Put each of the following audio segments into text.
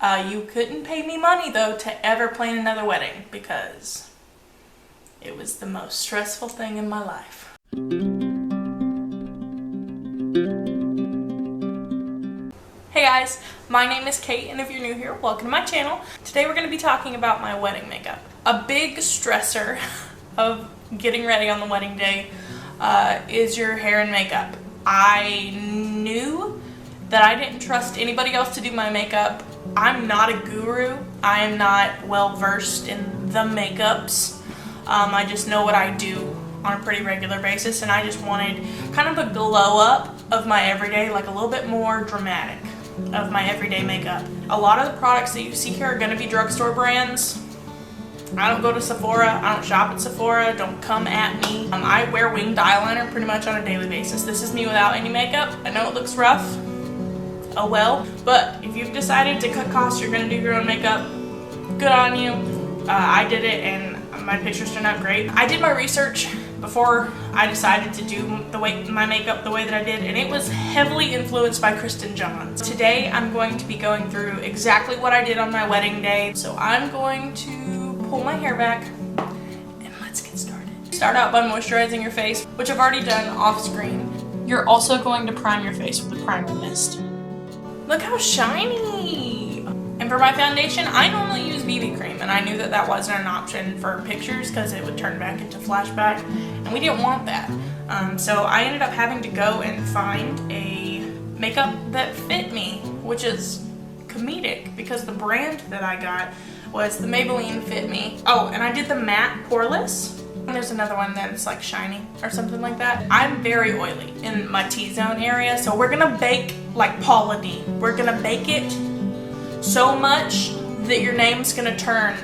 You couldn't pay me money though to ever plan another wedding because it was the most stressful thing in my life. Hey guys, my name is Kate, and if you're new here, welcome to my channel. Today we're going to be talking about my wedding makeup. A big stressor of getting ready on the wedding day is your hair and makeup. I knew that I didn't trust anybody else to do my makeup. I'm not a guru. I am not well versed in the makeups. I just know what I do on a pretty regular basis, and I just wanted kind of a glow up of my everyday, like a little bit more dramatic of my everyday makeup. A lot of the products that you see here are going to be drugstore brands. I don't go to Sephora. I don't shop at Sephora. Don't come at me. I wear winged eyeliner pretty much on a daily basis. This is me without any makeup. I know it looks rough. Oh well. But if you've decided to cut costs, you're going to do your own makeup, good on you. I did it and my pictures turned out great. I did my research before I decided to do my makeup the way that I did, and it was heavily influenced by Kristen Johns. Today I'm going to be going through exactly what I did on my wedding day. So I'm going to pull my hair back and let's get started. Start out by moisturizing your face, which I've already done off screen. You're also going to prime your face with a primer mist. Look how shiny! And for my foundation, I normally use BB cream, and I knew that that wasn't an option for pictures because it would turn back into flashback, and we didn't want that. So I ended up having to go and find a makeup that fit me, which is comedic because the brand that I got was the Maybelline Fit Me. Oh, and I did the matte Poreless. And there's another one that's like shiny or something like that. I'm very oily in my T-zone area, so we're gonna bake like Paula Deen. We're gonna bake it so much that your name's gonna turn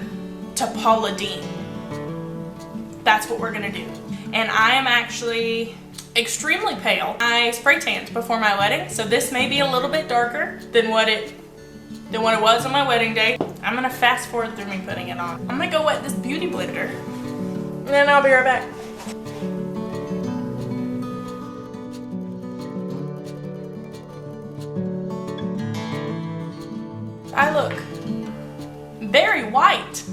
to Paula Deen. That's what we're gonna do. And I am actually extremely pale. I spray tanned before my wedding, so this may be a little bit darker than what it was on my wedding day. I'm gonna fast forward through me putting it on. I'm gonna go wet this beauty blender, and then I'll be right back. I look very white.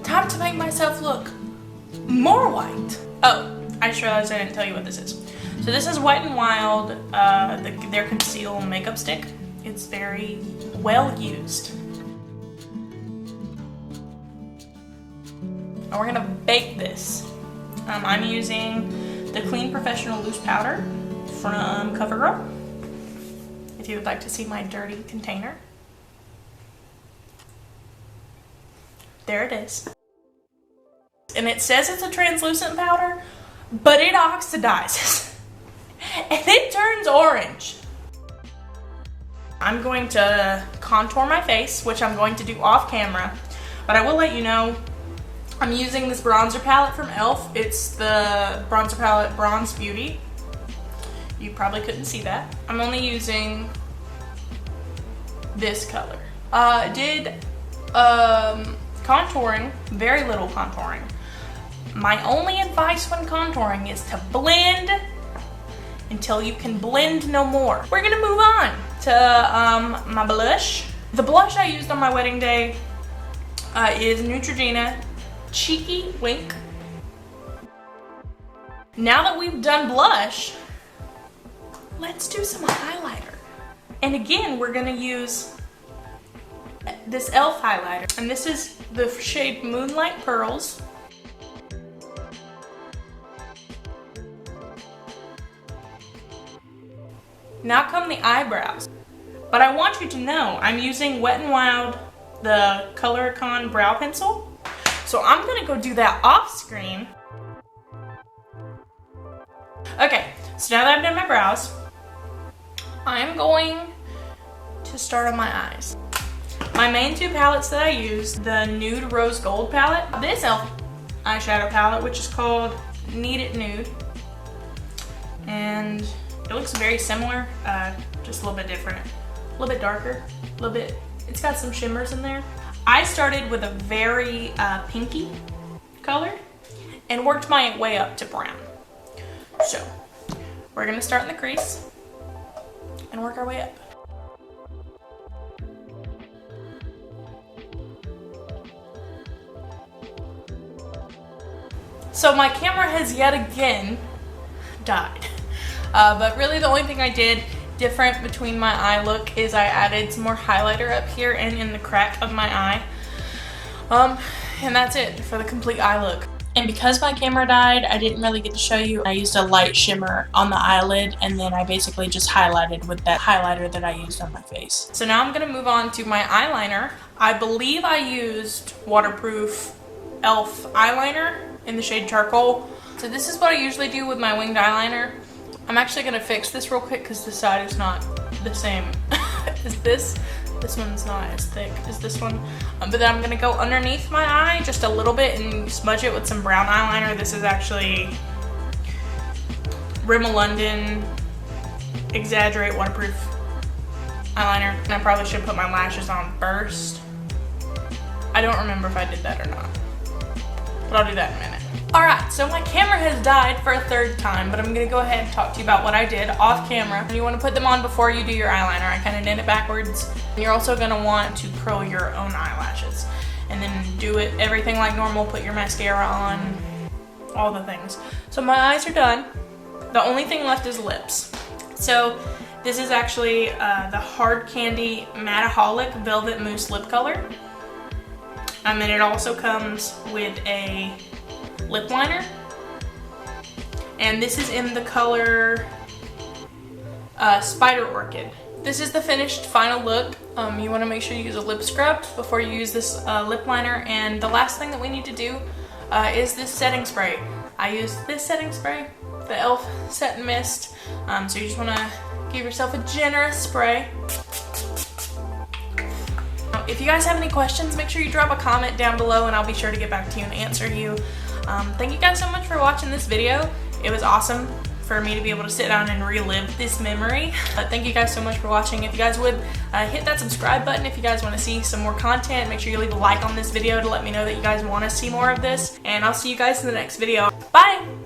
Time to make myself look more white. Oh, I just realized I didn't tell you what this is. So this is Wet n Wild, their Conceal makeup stick. It's very well used. And we're gonna bake this. I'm using the Clean Professional Loose Powder from COVERGIRL. If you would like to see my dirty container. There it is. And it says it's a translucent powder, but it oxidizes. And it turns orange. I'm going to contour my face, which I'm going to do off camera. But I will let you know, I'm using this bronzer palette from e.l.f. It's the bronzer palette Bronze Beauty. You probably couldn't see that. I'm only using this color. Did contouring, very little contouring. My only advice when contouring is to blend until you can blend no more. We're gonna move on to my blush. The blush I used on my wedding day is Neutrogena Cheeky Wink. Now that we've done blush, let's do some highlighter. And again, we're gonna use this e.l.f. highlighter, and this is the shade Moonlight Pearls. Now come the eyebrows, but I want you to know I'm using Wet n Wild, the Color Icon brow pencil, so I'm gonna go do that off screen. Okay, so now that I've done my brows, I'm going to start on my eyes. My main two palettes that I use, the Nude Rose Gold palette, this e.l.f. eyeshadow palette, which is called Need It Nude, and it looks very similar, just a little bit different, a little bit darker, a little bit, it's got some shimmers in there. I started with a very pinky color and worked my way up to brown. So we're gonna start in the crease and work our way up. So my camera has yet again died. But really the only thing I did different between my eye look is I added some more highlighter up here and in the crack of my eye. And that's it for the complete eye look. And because my camera died, I didn't really get to show you. I used a light shimmer on the eyelid, and then I basically just highlighted with that highlighter that I used on my face. So now I'm gonna move on to my eyeliner. I believe I used waterproof e.l.f. eyeliner in the shade Charcoal. So this is what I usually do with my winged eyeliner. I'm actually gonna fix this real quick because the side is not the same as this. This one's not as thick as this one. But then I'm gonna go underneath my eye just a little bit and smudge it with some brown eyeliner. This is actually Rimmel London Exaggerate waterproof eyeliner. And I probably should put my lashes on first. I don't remember if I did that or not, but I'll do that in a minute. Alright, so my camera has died for a third time, but I'm going to go ahead and talk to you about what I did off camera. You want to put them on before you do your eyeliner. I kind of did it backwards. And you're also going to want to curl your own eyelashes. And then do it everything like normal, put your mascara on, all the things. So my eyes are done. The only thing left is lips. So this is actually the Hard Candy Mattaholic Velvet Mousse Lip Color. And it also comes with a lip liner, and this is in the color Spider Orchid. This is the finished final look. You want to make sure you use a lip scrub before you use this lip liner, and the last thing that we need to do is this setting spray. I used this setting spray, the e.l.f. Set and Mist, so you just want to give yourself a generous spray. If you guys have any questions, make sure you drop a comment down below and I'll be sure to get back to you and answer you. Thank you guys so much for watching this video. It was awesome for me to be able to sit down and relive this memory. But thank you guys so much for watching. If you guys would hit that subscribe button if you guys want to see some more content. Make sure you leave a like on this video to let me know that you guys want to see more of this. And I'll see you guys in the next video. Bye!